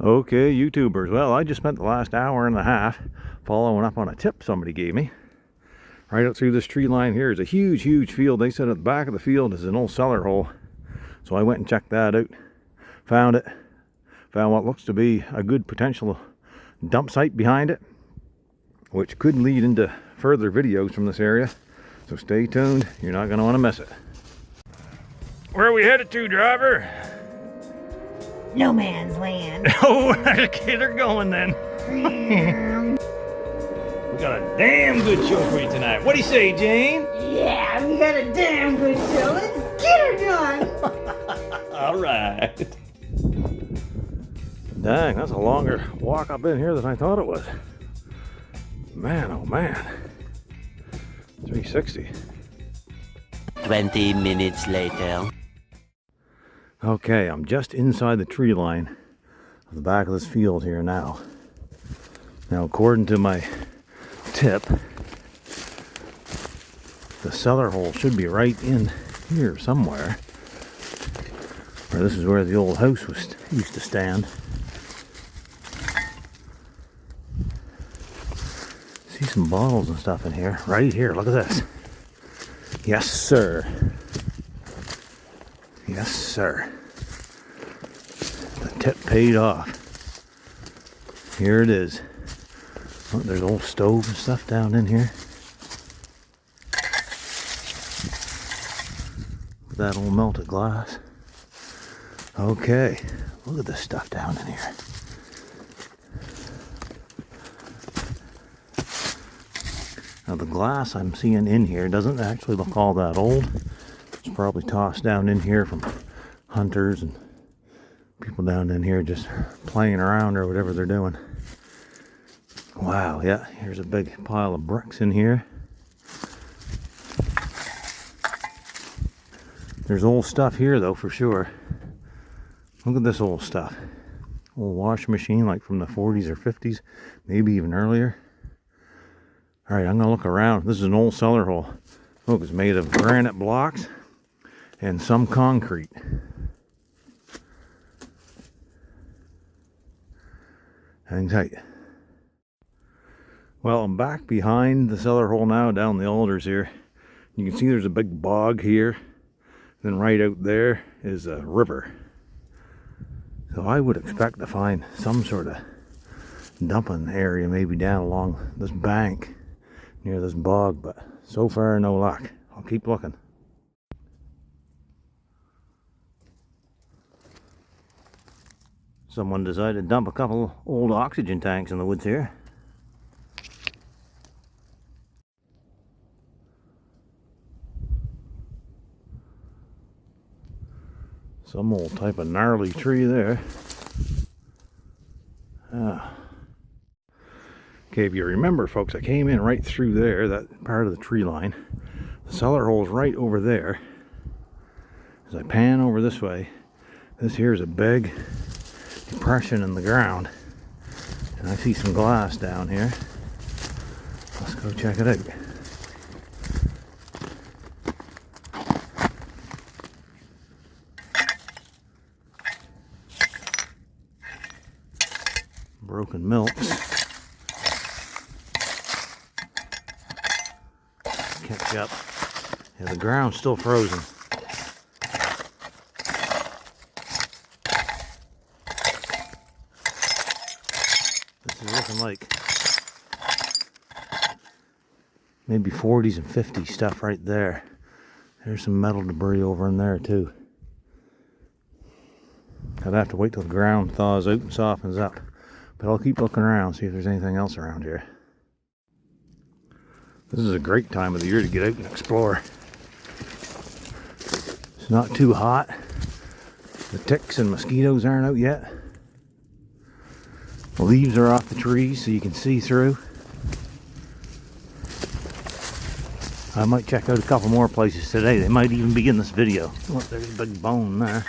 Okay, YouTubers. Well, I just spent the last hour and a half following up on a tip somebody gave me. Right out through this tree line here is a huge, huge field. They said at the back of the field is an old cellar hole. So I went and checked that out. Found it. Found what looks to be a good potential dump site behind it, which could lead into further videos from this area. So stay tuned. You're not going to want to miss it. Where are we headed to, driver? No man's land. Oh, okay, they're going then. We got a damn good show for you tonight. What do you say, Jane? Yeah, we got a damn good show. Let's get her done. All right. Dang, that's a longer walk up in here than I thought it was. Man, oh man. 360. 20 minutes later. Okay, I'm just inside the tree line of the back of this field here now. Now, according to my tip, the cellar hole should be right in here somewhere. Or this is where the old house used to stand. See some bottles and stuff in here. Right here, look at this. Yes, sir. Yes, sir. The tip paid off. Here it is. Oh, there's old stove and stuff down in here. That old melted glass. Okay, look at this stuff down in here. Now the glass I'm seeing in here doesn't actually look all that old. It's probably tossed down in here from hunters and people down in here just playing around or whatever they're doing. Wow, yeah, here's a big pile of bricks in here. There's old stuff here though, for sure. Look at this old stuff. Old washing machine like from the 40s or 50s, maybe even earlier. Alright, I'm gonna look around. This is an old cellar hole. Look, it's made of granite blocks and some concrete. Hang tight. Well, I'm back behind the cellar hole now, down the alders here. You can see there's a big bog here. Then right out there is a river. So I would expect to find some sort of dumping area maybe down along this bank near this bog, but so far no luck. I'll keep looking. Someone decided to dump a couple old oxygen tanks in the woods here. Some old type of gnarly tree there. Okay, if you remember, folks, I came in right through there, that part of the tree line. The cellar hole's right over there. As I pan over this way, this here is a big depression in the ground. And I see some glass down here. Let's go check it out. Broken milks. Catch up. Yeah, the ground's still frozen. This is looking like maybe 40s and 50s stuff right there. There's some metal debris over in there too. I'd have to wait till the ground thaws out and softens up. But I'll keep looking around, see if there's anything else around here. This is a great time of the year to get out and explore. It's not too hot. The ticks and mosquitoes aren't out yet. The leaves are off the trees so you can see through. I might check out a couple more places today. They might even be in this video. Look, there's a big bone there.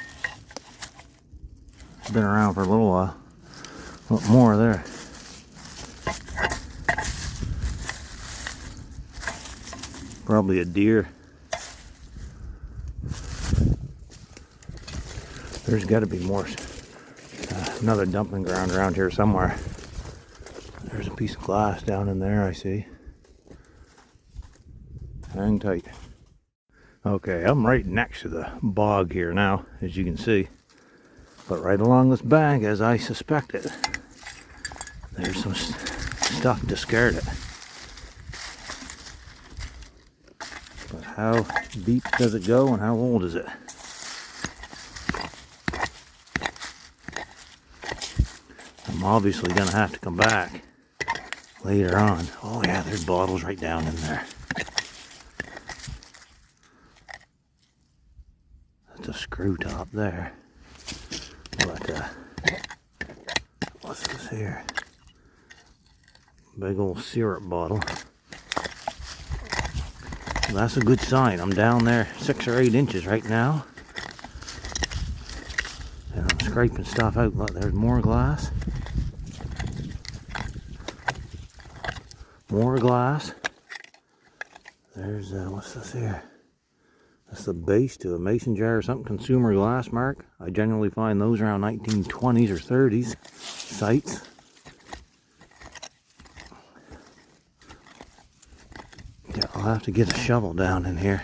It's been around for a little while. Look, more there. Probably a deer. There's got to be more another dumping ground around here somewhere. There's a piece of glass down in there, I see. Hang tight. Okay, I'm right next to the bog here now, as you can see. But right along this bank, as I suspected, there's some stuff discarded. But how deep does it go and how old is it? I'm obviously going to have to come back later on. Oh yeah, there's bottles right down in there. That's a screw top there. But, what's this here? Big old syrup bottle. Well, that's a good sign. I'm down there 6 or 8 inches right now. And I'm scraping stuff out. Look, there's more glass. More glass. There's, what's this here? That's the base to a mason jar or something, consumer glass mark. I generally find those around 1920s or 30s sites. Yeah, I'll have to get a shovel down in here.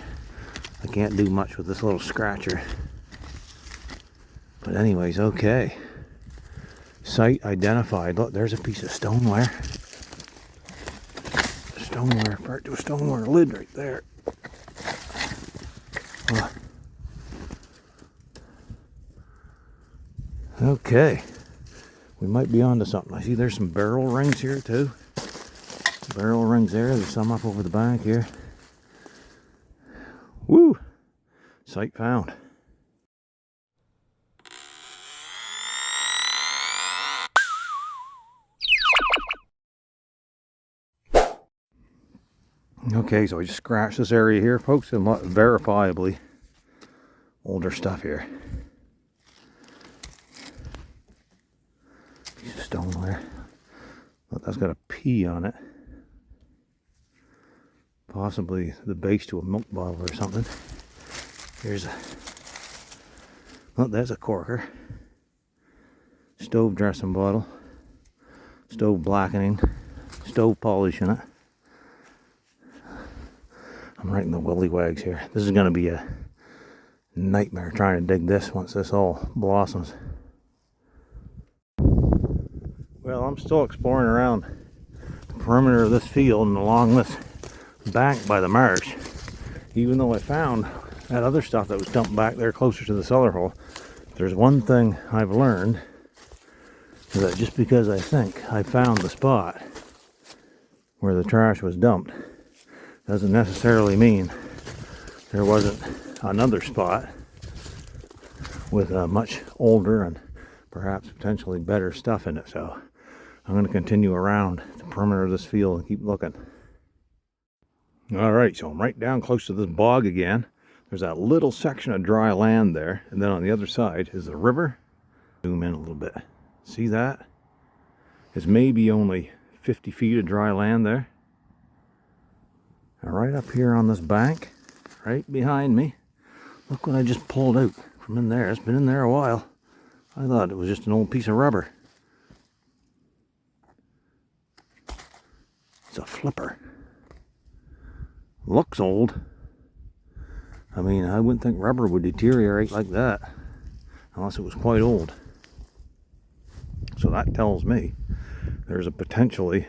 I can't do much with this little scratcher. But anyways, okay. Site identified. Look, there's a piece of stoneware. Stoneware, part to a stoneware lid right there. Oh. Okay, we might be onto something. I see there's some barrel rings here too. Barrel rings there. There's some up over the bank here. Woo! Site found. Okay, so I just scratched this area here, folks, and verifiably older stuff here. Piece of stoneware. Look, that's got a P on it. Possibly the base to a milk bottle or something. Here's a... Look, there's a corker. Stove dressing bottle. Stove blackening. Stove polish in it. I'm right in the willy wags here. This is going to be a nightmare trying to dig this once this all blossoms. Well, I'm still exploring around the perimeter of this field and along this bank by the marsh. Even though I found that other stuff that was dumped back there closer to the cellar hole, there's one thing I've learned, is that just because I think I found the spot where the trash was dumped, doesn't necessarily mean there wasn't another spot with much older and perhaps potentially better stuff in it. So I'm going to continue around the perimeter of this field and keep looking. Alright, so I'm right down close to this bog again. There's that little section of dry land there, and then on the other side is the river. Zoom in a little bit. See that? It's maybe only 50 feet of dry land there. Right up here on this bank, right behind me, look what I just pulled out from in there. It's been in there a while. I thought it was just an old piece of rubber. It's a flipper. Looks old. I mean, I wouldn't think rubber would deteriorate like that unless it was quite old. So that tells me there's a potentially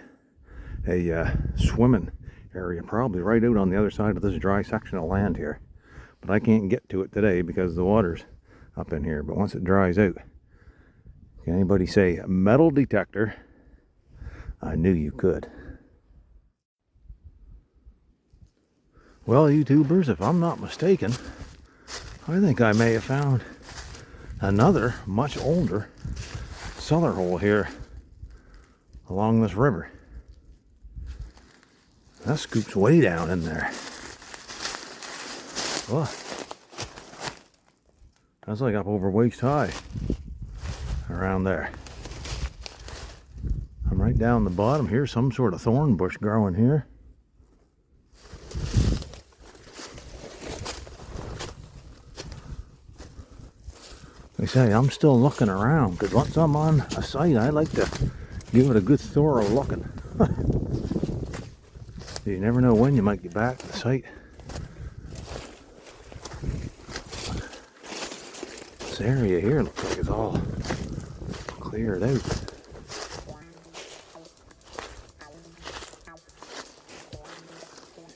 a swimming area probably right out on the other side of this dry section of land here, but I can't get to it today because the water's up in here. But once it dries out, can anybody say metal detector? I knew you could. Well, YouTubers, if I'm not mistaken, I think I may have found another much older cellar hole here along this river. That scoops way down in there. Oh, that's like up over waist high. Around there. I'm right down the bottom here. Some sort of thorn bush growing here. I I say, I'm still looking around because once I'm on a site, I like to give it a good thorough looking. You never know when you might get back to the site. This area here looks like it's all cleared out.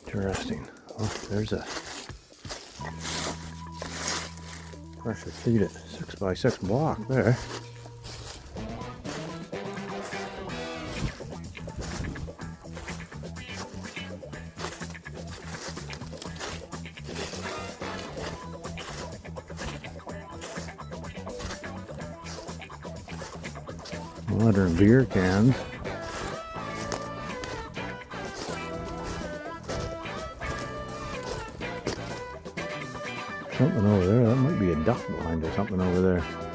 Interesting. Oh, there's a pressure treated 6x6 block there. Water and beer cans. Something over there. That might be a duck blind or something over there.